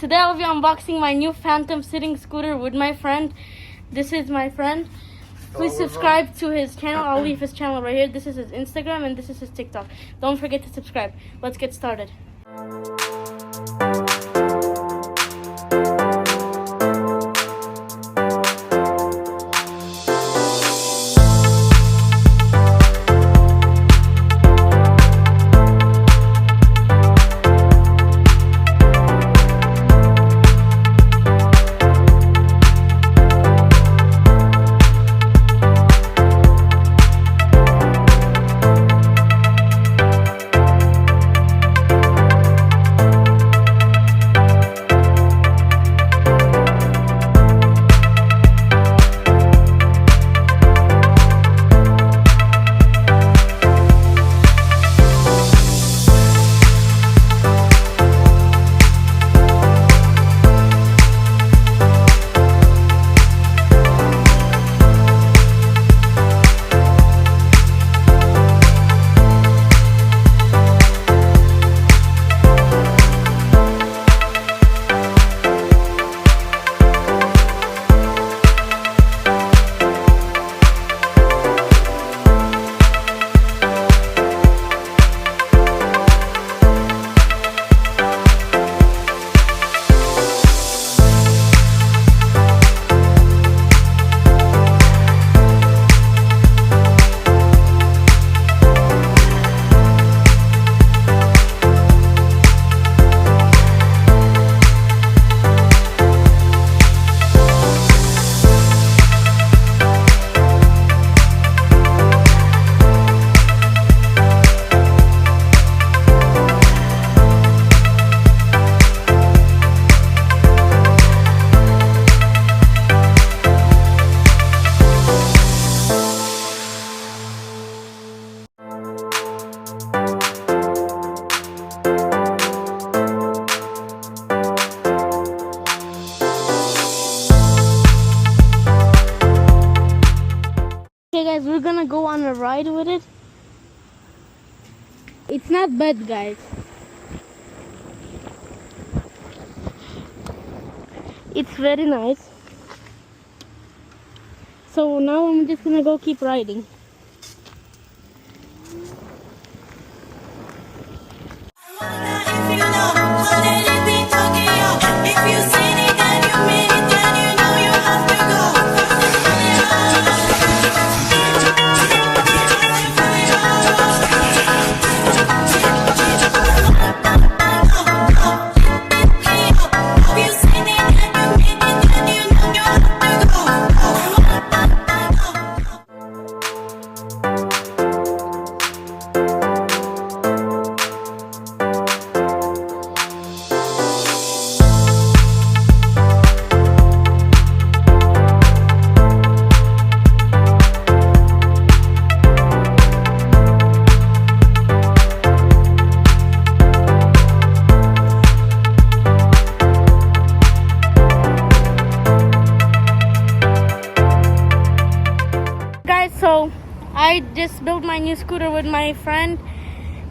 today I'll be unboxing my new Phantom sitting scooter with my friend. This is my friend. Please subscribe to his channel. I'll leave his channel right here. This is his Instagram and this is his TikTok. Don't forget to subscribe. Let's get started. Okay guys, we're gonna go on a ride with it. It's not bad guys. It's very nice. So now I'm just gonna go keep riding. So I just built my new scooter with my friend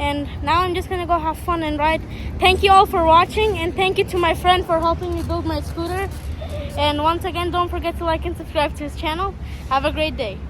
and now I'm just gonna go have fun and ride. Thank you all for watching and thank you to my friend for helping me build my scooter. And once again, don't forget to like and subscribe to his channel. Have a great day.